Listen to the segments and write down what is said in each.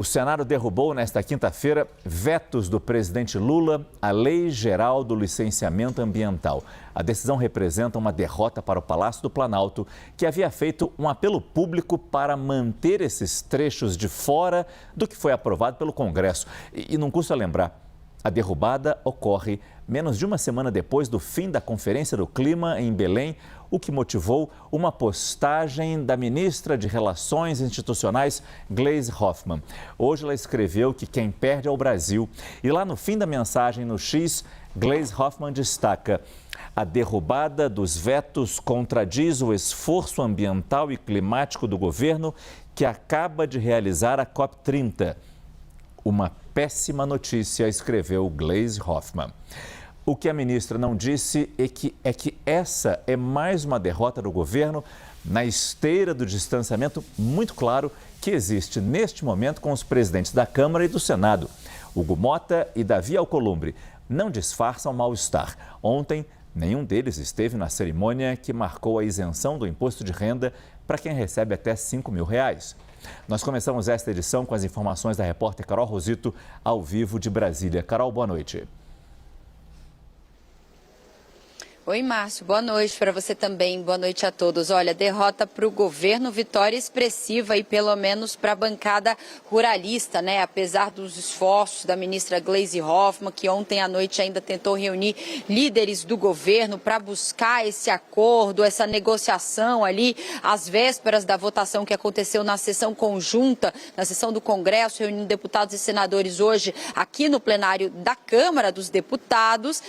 O Senado derrubou nesta quinta-feira vetos do presidente Lula à Lei Geral do Licenciamento Ambiental. A decisão representa uma derrota para o Palácio do Planalto, que havia feito um apelo público para manter esses trechos de fora do que foi aprovado pelo Congresso. E não custa lembrar, a derrubada ocorre menos de uma semana depois do fim da Conferência do Clima em Belém, o que motivou uma postagem da ministra de Relações Institucionais, Gleisi Hoffmann. Hoje ela escreveu que quem perde é o Brasil. E lá no fim da mensagem no X, Gleisi Hoffmann destaca: a derrubada dos vetos contradiz o esforço ambiental e climático do governo que acaba de realizar a COP30. Uma péssima notícia, escreveu Gleisi Hoffmann. O que a ministra não disse é que essa é mais uma derrota do governo na esteira do distanciamento muito claro que existe neste momento com os presidentes da Câmara e do Senado. Hugo Mota e Davi Alcolumbre não disfarçam mal-estar. Ontem, nenhum deles esteve na cerimônia que marcou a isenção do imposto de renda para quem recebe até R$5 mil. Nós começamos esta edição com as informações da repórter Carol Rosito, ao vivo de Brasília. Carol, boa noite. Oi, Márcio. Boa noite para você também. Boa noite a todos. Olha, derrota para o governo, vitória expressiva e pelo menos para a bancada ruralista, né? Apesar dos esforços da ministra Gleisi Hoffmann, que ontem à noite ainda tentou reunir líderes do governo para buscar esse acordo, essa negociação ali, às vésperas da votação que aconteceu na sessão conjunta, na sessão do Congresso, reunindo deputados e senadores hoje aqui no plenário da Câmara dos Deputados.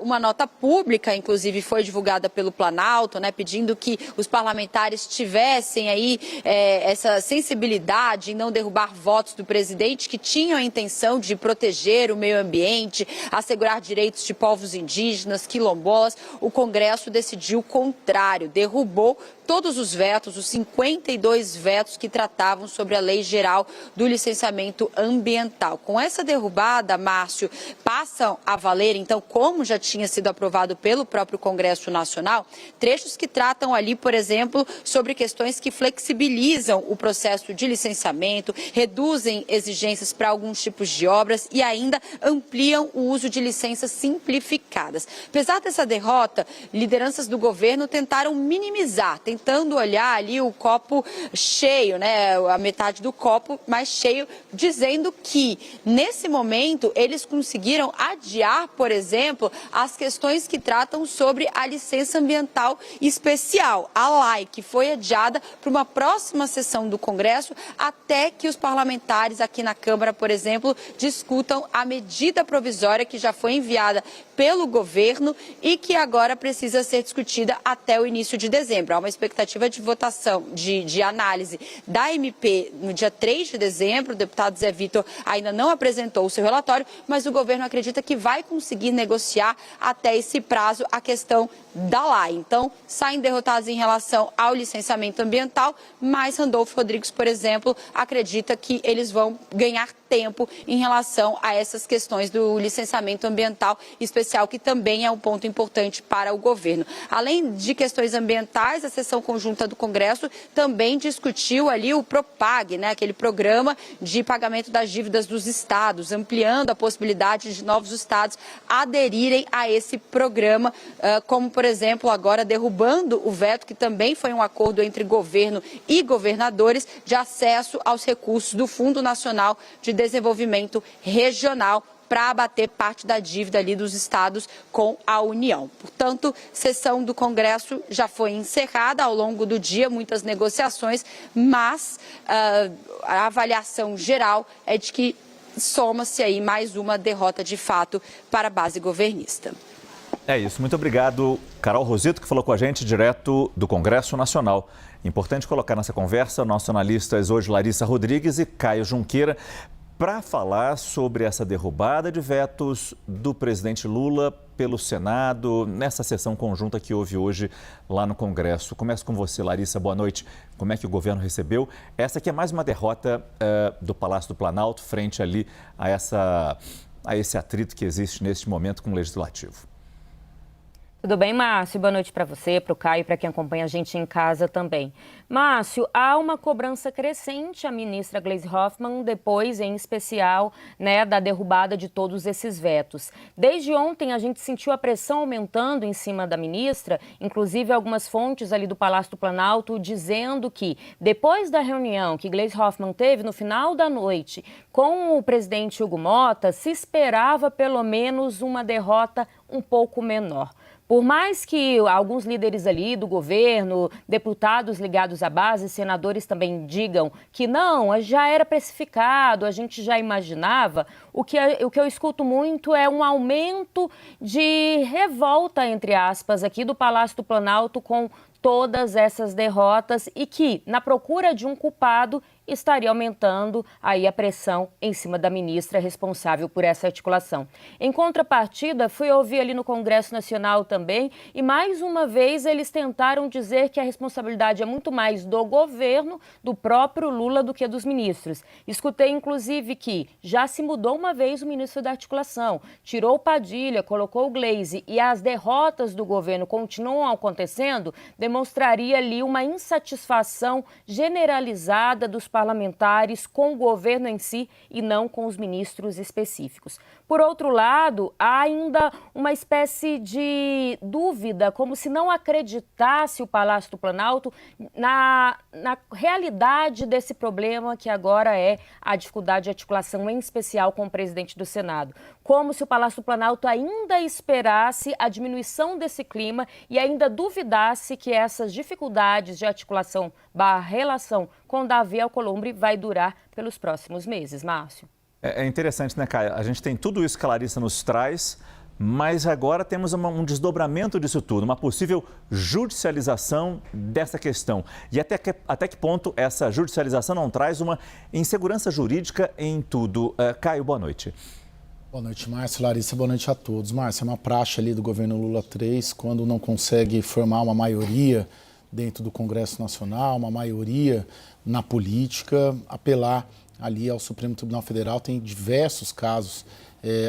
Uma nota pública, inclusive, foi divulgada pelo Planalto, né, pedindo que os parlamentares tivessem aí essa sensibilidade em não derrubar votos do presidente que tinham a intenção de proteger o meio ambiente, assegurar direitos de povos indígenas, quilombolas. O Congresso decidiu o contrário, derrubou todos os vetos, os 52 vetos que tratavam sobre a Lei Geral do Licenciamento Ambiental. Com essa derrubada, Márcio, passam a valer, então, como já tinha sido aprovado pelo próprio Congresso Nacional, trechos que tratam ali, por exemplo, sobre questões que flexibilizam o processo de licenciamento, reduzem exigências para alguns tipos de obras e ainda ampliam o uso de licenças simplificadas. Apesar dessa derrota, lideranças do governo tentaram minimizar, tentando olhar ali o copo cheio, né, a metade do copo mais cheio, dizendo que, nesse momento, eles conseguiram adiar, por exemplo, as questões que tratam sobre a licença ambiental especial, a LAI, que foi adiada para uma próxima sessão do Congresso, até que os parlamentares aqui na Câmara, por exemplo, discutam a medida provisória que já foi enviada pelo governo e que agora precisa ser discutida até o início de dezembro. Há uma expectativa de votação, de análise da MP no dia 3 de dezembro. O deputado Zé Vitor ainda não apresentou o seu relatório, mas o governo acredita que vai conseguir negociar até esse prazo a questão da LAI. Então, saem derrotados em relação ao licenciamento ambiental, mas Randolfo Rodrigues, por exemplo, acredita que eles vão ganhar tempo em relação a essas questões do licenciamento ambiental especial, que também é um ponto importante para o governo. Além de questões ambientais, a sessão conjunta do Congresso também discutiu ali o PROPAG, né, aquele programa de pagamento das dívidas dos estados, ampliando a possibilidade de novos estados aderirem a esse programa, como, por exemplo, agora derrubando o veto, que também foi um acordo entre governo e governadores, de acesso aos recursos do Fundo Nacional de Desenvolvimento Regional para abater parte da dívida ali dos estados com a União. Portanto, sessão do Congresso já foi encerrada ao longo do dia, muitas negociações, mas a avaliação geral é de que soma-se aí mais uma derrota de fato para a base governista. É isso, muito obrigado, Carol Rosito, que falou com a gente direto do Congresso Nacional. Importante colocar nessa conversa nossos analistas hoje, Larissa Rodrigues e Caio Junqueira, para falar sobre essa derrubada de vetos do presidente Lula pelo Senado, nessa sessão conjunta que houve hoje lá no Congresso. Começo com você, Larissa, boa noite. Como é que o governo recebeu? Essa aqui é mais uma derrota do Palácio do Planalto frente ali a esse atrito que existe neste momento com o Legislativo. Tudo bem, Márcio? Boa noite para você, para o Caio e para quem acompanha a gente em casa também. Márcio, há uma cobrança crescente à ministra Gleisi Hoffmann, depois, em especial, da derrubada de todos esses vetos. Desde ontem, a gente sentiu a pressão aumentando em cima da ministra, inclusive algumas fontes ali do Palácio do Planalto dizendo que, depois da reunião que Gleisi Hoffmann teve no final da noite com o presidente Hugo Motta, se esperava pelo menos uma derrota um pouco menor. Por mais que alguns líderes ali do governo, deputados ligados à base, senadores também digam que não, já era precificado, a gente já imaginava, o que eu escuto muito é um aumento de revolta, entre aspas, aqui do Palácio do Planalto com todas essas derrotas e que, na procura de um culpado, estaria aumentando aí a pressão em cima da ministra responsável por essa articulação. Em contrapartida, fui ouvir ali no Congresso Nacional também e, mais uma vez, eles tentaram dizer que a responsabilidade é muito mais do governo, do próprio Lula, do que dos ministros. Escutei, inclusive, que já se mudou uma vez o ministro da articulação, tirou o Padilha, colocou o Gleisi e as derrotas do governo continuam acontecendo, demonstraria ali uma insatisfação generalizada dos parlamentares com o governo em si e não com os ministros específicos. Por outro lado, há ainda uma espécie de dúvida, como se não acreditasse o Palácio do Planalto na realidade desse problema que agora é a dificuldade de articulação, em especial com o presidente do Senado. Como se o Palácio do Planalto ainda esperasse a diminuição desse clima e ainda duvidasse que essas dificuldades de articulação relação com Davi Alcolumbre vai durar pelos próximos meses. Márcio. É interessante, né, Caio? A gente tem tudo isso que a Larissa nos traz, mas agora temos um desdobramento disso tudo, uma possível judicialização dessa questão. E até que ponto essa judicialização não traz uma insegurança jurídica em tudo? Caio, boa noite. Boa noite, Márcio. Larissa, boa noite a todos. Márcio, é uma praxe ali do governo Lula 3, quando não consegue formar uma maioria dentro do Congresso Nacional, uma maioria na política, apelar ali ao Supremo Tribunal Federal. Tem diversos casos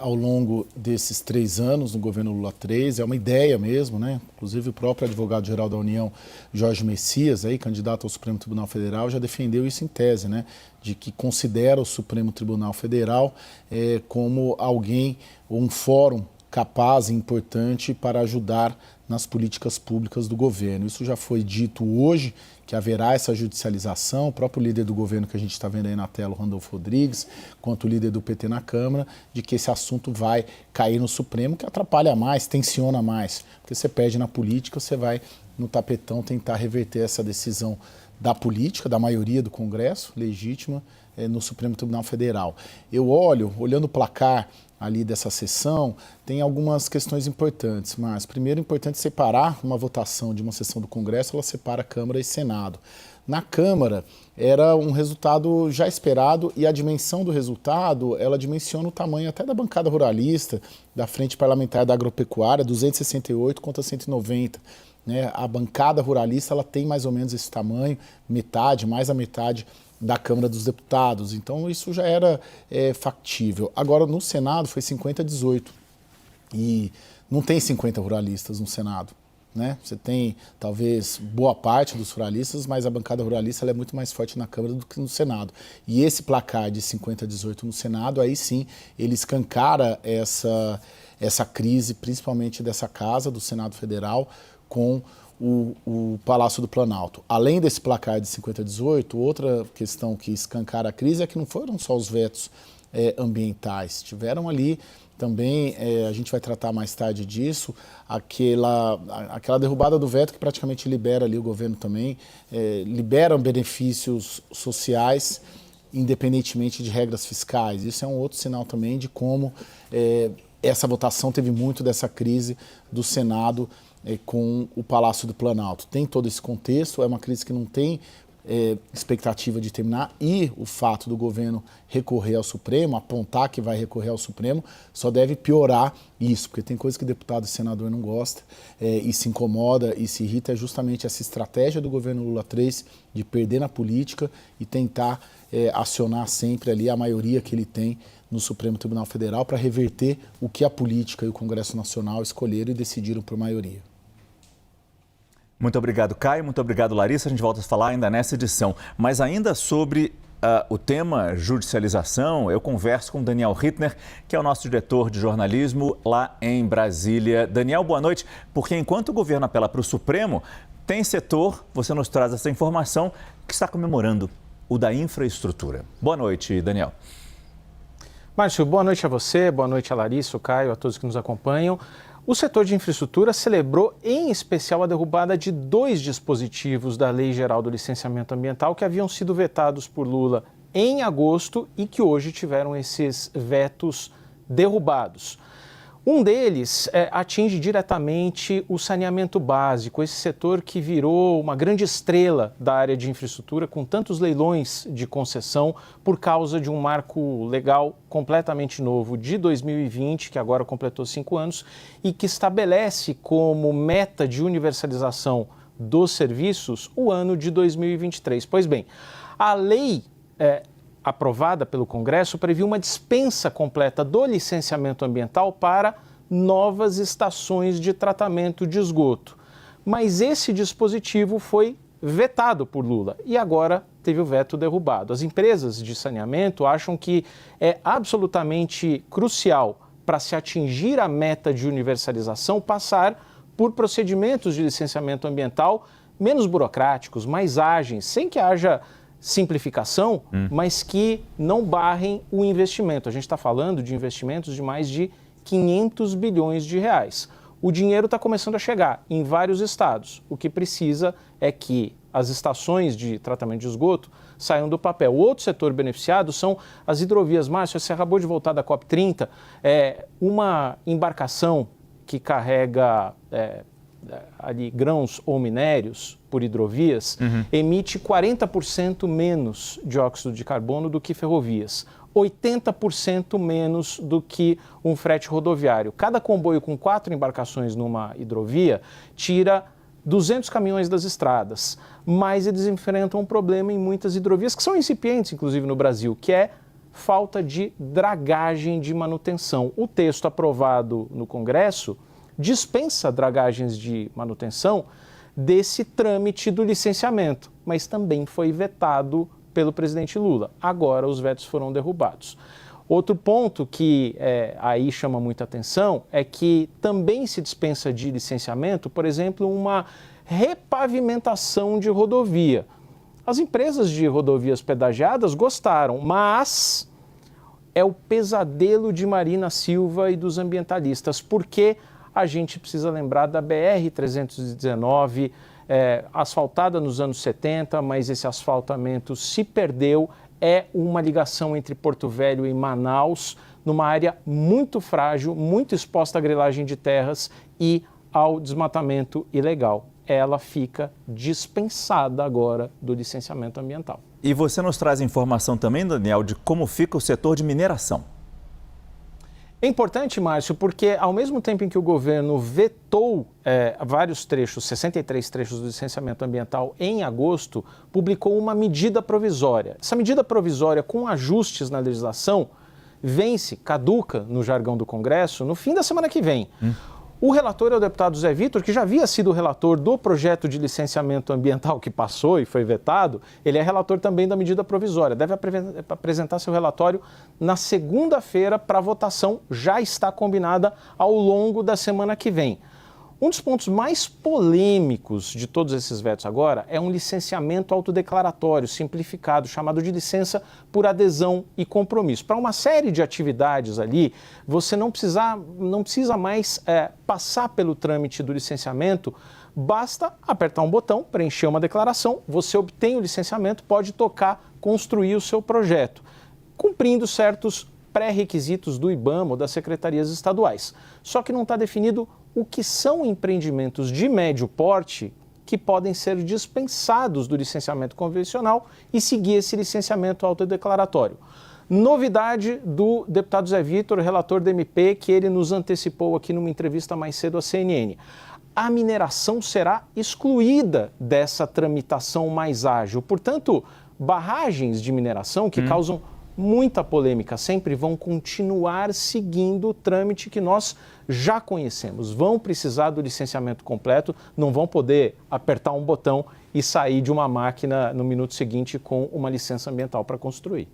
ao longo desses 3 anos no governo Lula 3, é uma ideia mesmo, né? Inclusive o próprio advogado-geral da União, Jorge Messias, aí, candidato ao Supremo Tribunal Federal, já defendeu isso em tese, né? De que considera o Supremo Tribunal Federal como alguém, ou um fórum capaz e importante para ajudar nas políticas públicas do governo. Isso já foi dito hoje, que haverá essa judicialização. O próprio líder do governo que a gente está vendo aí na tela, o Randolfo Rodrigues, quanto o líder do PT na Câmara, de que esse assunto vai cair no Supremo, que atrapalha mais, tensiona mais. Porque você perde na política, você vai no tapetão tentar reverter essa decisão da política, da maioria do Congresso, legítima, no Supremo Tribunal Federal. Eu olhando o placar ali dessa sessão, tem algumas questões importantes, mas primeiro é importante separar uma votação de uma sessão do Congresso, ela separa Câmara e Senado. Na Câmara, era um resultado já esperado e a dimensão do resultado, ela dimensiona o tamanho até da bancada ruralista, da Frente Parlamentar da Agropecuária, 268 contra 190. Né? A bancada ruralista, ela tem mais ou menos esse tamanho, mais a metade da Câmara dos Deputados. Então, isso já era factível. Agora, no Senado, foi 50-18. E não tem 50 ruralistas no Senado. Né? Você tem, talvez, boa parte dos ruralistas, mas a bancada ruralista ela é muito mais forte na Câmara do que no Senado. E esse placar de 50-18 no Senado, aí sim, ele escancara essa crise, principalmente dessa casa, do Senado Federal, com o Palácio do Planalto. Além desse placar de 50-18, outra questão que escancara a crise é que não foram só os vetos ambientais. Tiveram ali também, a gente vai tratar mais tarde disso, aquela derrubada do veto que praticamente libera ali o governo também, libera benefícios sociais independentemente de regras fiscais. Isso é um outro sinal também de como essa votação teve muito dessa crise do Senado com o Palácio do Planalto. Tem todo esse contexto, é uma crise que não tem expectativa de terminar, e o fato do governo recorrer ao Supremo, apontar que vai recorrer ao Supremo, só deve piorar isso, porque tem coisa que deputado e senador não gosta e se incomoda e se irrita, é justamente essa estratégia do governo Lula 3 de perder na política e tentar acionar sempre ali a maioria que ele tem no Supremo Tribunal Federal para reverter o que a política e o Congresso Nacional escolheram e decidiram por maioria. Muito obrigado, Caio. Muito obrigado, Larissa. A gente volta a falar ainda nessa edição. Mas ainda sobre o tema judicialização, eu converso com Daniel Rittner, que é o nosso diretor de jornalismo lá em Brasília. Daniel, boa noite. Porque enquanto o governo apela para o Supremo, tem setor, você nos traz essa informação, que está comemorando o da infraestrutura. Boa noite, Daniel. Márcio, boa noite a você, boa noite a Larissa, o Caio, a todos que nos acompanham. O setor de infraestrutura celebrou, em especial, a derrubada de 2 dispositivos da Lei Geral do Licenciamento Ambiental que haviam sido vetados por Lula em agosto e que hoje tiveram esses vetos derrubados. Um deles atinge diretamente o saneamento básico, esse setor que virou uma grande estrela da área de infraestrutura, com tantos leilões de concessão por causa de um marco legal completamente novo de 2020, que agora completou 5 anos, e que estabelece como meta de universalização dos serviços o ano de 2023. Pois bem, a lei aprovada pelo Congresso previu uma dispensa completa do licenciamento ambiental para novas estações de tratamento de esgoto. Mas esse dispositivo foi vetado por Lula e agora teve o veto derrubado. As empresas de saneamento acham que é absolutamente crucial para se atingir a meta de universalização passar por procedimentos de licenciamento ambiental menos burocráticos, mais ágeis, sem que haja simplificação, mas que não barrem o investimento. A gente está falando de investimentos de mais de 500 bilhões de reais. O dinheiro está começando a chegar em vários estados. O que precisa é que as estações de tratamento de esgoto saiam do papel. O outro setor beneficiado são as hidrovias. Márcio, você acabou de voltar da COP30. Uma embarcação que carrega ali grãos ou minérios por hidrovias, emite 40% menos dióxido de carbono do que ferrovias, 80% menos do que um frete rodoviário. Cada comboio com 4 embarcações numa hidrovia tira 200 caminhões das estradas, mas eles enfrentam um problema em muitas hidrovias, que são incipientes, inclusive no Brasil, que é falta de dragagem de manutenção. O texto aprovado no Congresso dispensa dragagens de manutenção desse trâmite do licenciamento, mas também foi vetado pelo presidente Lula. Agora os vetos foram derrubados. Outro ponto que aí chama muita atenção é que também se dispensa de licenciamento, por exemplo, uma repavimentação de rodovia. As empresas de rodovias pedagiadas gostaram, mas é o pesadelo de Marina Silva e dos ambientalistas, porque a gente precisa lembrar da BR-319, asfaltada nos anos 70, mas esse asfaltamento se perdeu. É uma ligação entre Porto Velho e Manaus, numa área muito frágil, muito exposta à grilagem de terras e ao desmatamento ilegal. Ela fica dispensada agora do licenciamento ambiental. E você nos traz informação também, Daniel, de como fica o setor de mineração. É importante, Márcio, porque ao mesmo tempo em que o governo vetou vários trechos, 63 trechos do licenciamento ambiental em agosto, publicou uma medida provisória. Essa medida provisória, com ajustes na legislação, caduca no jargão do Congresso, no fim da semana que vem. O relator é o deputado Zé Vitor, que já havia sido o relator do projeto de licenciamento ambiental que passou e foi vetado. Ele é relator também da medida provisória. Deve apresentar seu relatório na segunda-feira para votação. Já está combinada ao longo da semana que vem. Um dos pontos mais polêmicos de todos esses vetos agora é um licenciamento autodeclaratório simplificado, chamado de licença por adesão e compromisso. Para uma série de atividades ali, você não precisa mais passar pelo trâmite do licenciamento, basta apertar um botão, preencher uma declaração, você obtém o licenciamento, pode tocar, construir o seu projeto, cumprindo certos pré-requisitos do IBAMA ou das secretarias estaduais. Só que não está definido o que são empreendimentos de médio porte que podem ser dispensados do licenciamento convencional e seguir esse licenciamento autodeclaratório. Novidade do deputado Zé Vitor, relator do MP, que ele nos antecipou aqui numa entrevista mais cedo à CNN. A mineração será excluída dessa tramitação mais ágil. Portanto, barragens de mineração que causam muita polêmica sempre vão continuar seguindo o trâmite que nós já conhecemos. Vão precisar do licenciamento completo, não vão poder apertar um botão e sair de uma máquina no minuto seguinte com uma licença ambiental para construir.